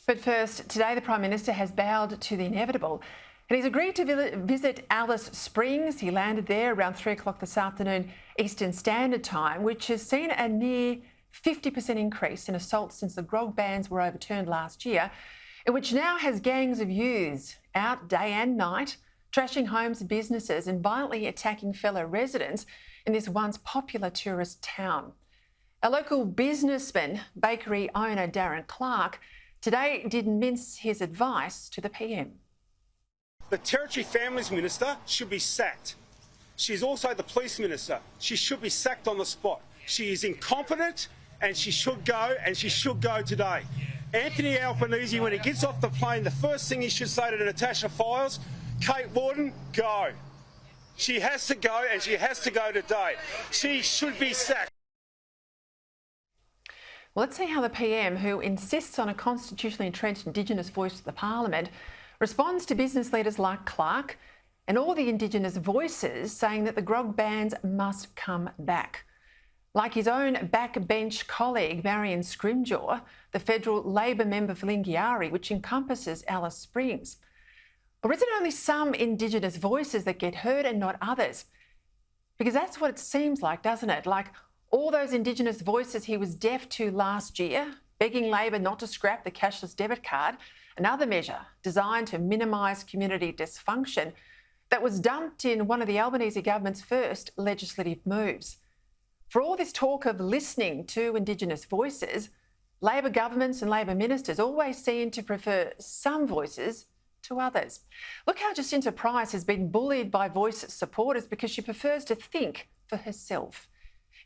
But first, today the Prime Minister has bowed to the inevitable and he's agreed to visit Alice Springs. He landed there around 3 o'clock this afternoon Eastern Standard Time, which has seen a near 50% increase in assaults since the grog bans were overturned last year, and which now has gangs of youths out day and night, trashing homes and businesses and violently attacking fellow residents in this once popular tourist town. A local businessman, bakery owner Darren Clark, today didn't mince his advice to the PM. The Territory Families Minister should be sacked. She's also the Police Minister. She should be sacked on the spot. She is incompetent and she should go today. Anthony Albanese, when he gets off the plane, the first thing he should say to Natasha Files, Kate Worden, go. She has to go and she has to go today. She should be sacked. Well, let's see how the PM, who insists on a constitutionally entrenched Indigenous voice to the Parliament, responds to business leaders like Clark and all the Indigenous voices saying that the grog bans must come back. Like his own backbench colleague, Marion Scrimgeour, the federal Labor member for Lingiari, which encompasses Alice Springs. Or is it only some Indigenous voices that get heard and not others? Because that's what it seems like, doesn't it? Like all those Indigenous voices he was deaf to last year, begging Labor not to scrap the cashless debit card, another measure designed to minimise community dysfunction that was dumped in one of the Albanese government's first legislative moves. For all this talk of listening to Indigenous voices, Labor governments and Labor ministers always seem to prefer some voices to others. Look how Jacinta Price has been bullied by Voice supporters because she prefers to think for herself.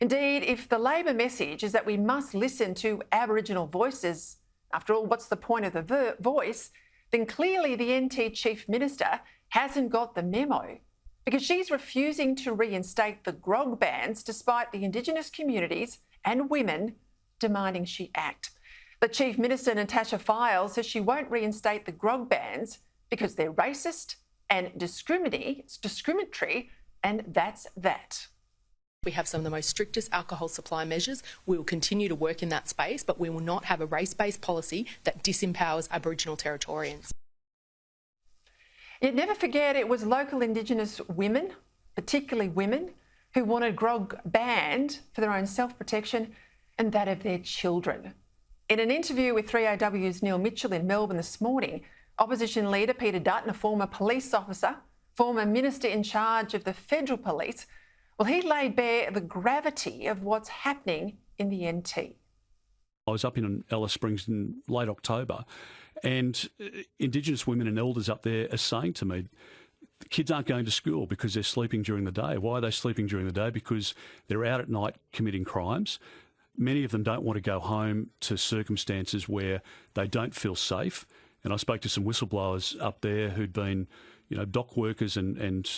Indeed, if the Labor message is that we must listen to Aboriginal voices, after all, what's the point of the voice, then clearly the NT Chief Minister hasn't got the memo, because she's refusing to reinstate the grog bans despite the Indigenous communities and women demanding she act. The Chief Minister, Natasha Files, says she won't reinstate the grog bans because they're racist and discriminatory, and that's that. We have some of the most strictest alcohol supply measures. We will continue to work in that space, but we will not have a race-based policy that disempowers Aboriginal Territorians. Yet never forget it was local Indigenous women, particularly women, who wanted grog banned for their own self-protection and that of their children. In an interview with 3AW's Neil Mitchell in Melbourne this morning, opposition leader Peter Dutton, a former police officer, former minister in charge of the Federal Police, well, he laid bare the gravity of what's happening in the NT. I was up in Alice Springs in late October, and Indigenous women and elders up there are saying to me, the kids aren't going to school because they're sleeping during the day. Why are they sleeping during the day? Because they're out at night committing crimes. Many of them don't want to go home to circumstances where they don't feel safe. And I spoke to some whistleblowers up there who'd been, dock workers and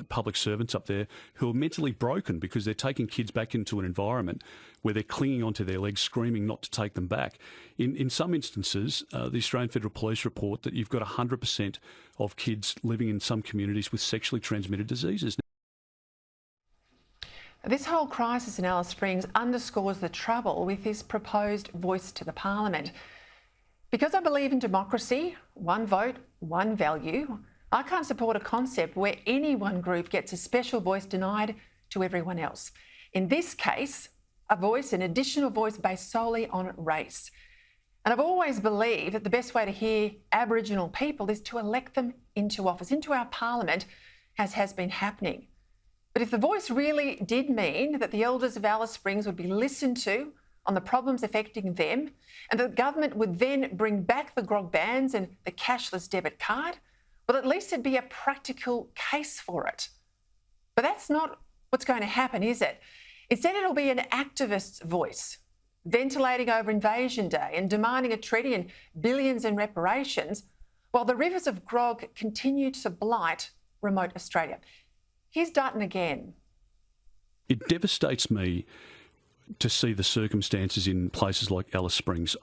public servants up there who are mentally broken because they're taking kids back into an environment where they're clinging onto their legs, screaming not to take them back. In some instances, the Australian Federal Police report that you've got 100% of kids living in some communities with sexually transmitted diseases. This whole crisis in Alice Springs underscores the trouble with this proposed voice to the Parliament. Because I believe in democracy, one vote, one value, I can't support a concept where any one group gets a special voice denied to everyone else. In this case, a voice, an additional voice based solely on race. And I've always believed that the best way to hear Aboriginal people is to elect them into office, into our Parliament, as has been happening. But if the voice really did mean that the elders of Alice Springs would be listened to on the problems affecting them, and the government would then bring back the grog bans and the cashless debit card, well, at least there'd be a practical case for it. But that's not what's going to happen, is it? Instead, it'll be an activist's voice, ventilating over Invasion Day and demanding a treaty and billions in reparations, while the rivers of grog continue to blight remote Australia. Here's Dutton again. It devastates me to see the circumstances in places like Alice Springs.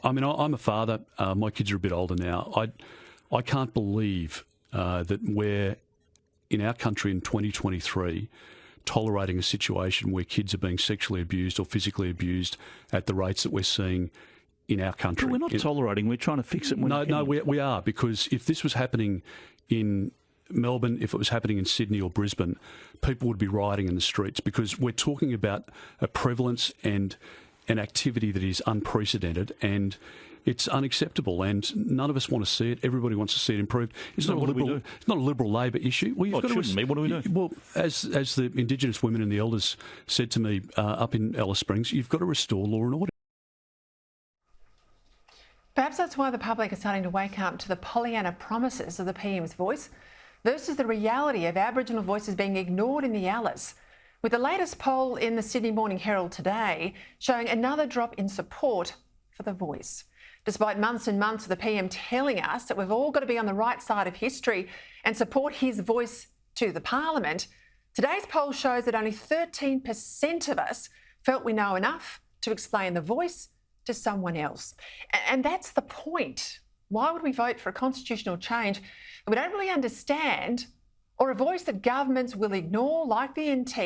I mean, I'm a father. My kids are a bit older now. I can't believe that we're in our country in 2023 tolerating a situation where kids are being sexually abused or physically abused at the rates that we're seeing in our country. But we're not tolerating, we're trying to fix it. No, we are, because if this was happening in Melbourne, if it was happening in Sydney or Brisbane, people would be rioting in the streets, because we're talking about a prevalence and an activity that is unprecedented, and it's unacceptable, and none of us want to see it. Everybody wants to see it improved. It's not It's not a Liberal Labor issue. Well, it shouldn't be. What do we do? Well, as the Indigenous women and the elders said to me up in Alice Springs, you've got to restore law and order. Perhaps that's why the public is starting to wake up to the Pollyanna promises of the PM's voice versus the reality of Aboriginal voices being ignored in the Alice, with the latest poll in the Sydney Morning Herald today showing another drop in support for the voice. Despite months and months of the PM telling us that we've all got to be on the right side of history and support his voice to the Parliament, today's poll shows that only 13% of us felt we know enough to explain the voice to someone else. And that's the point. Why would we vote for a constitutional change that we don't really understand, or a voice that governments will ignore, like the NT,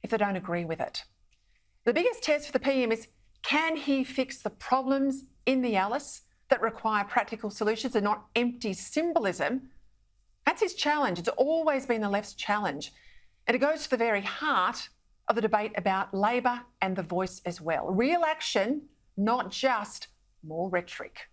if they don't agree with it? The biggest test for the PM is, can he fix the problems in the Alice that require practical solutions and not empty symbolism? That's his challenge. It's always been the left's challenge. And it goes to the very heart of the debate about Labor and the voice as well. Real action, not just more rhetoric.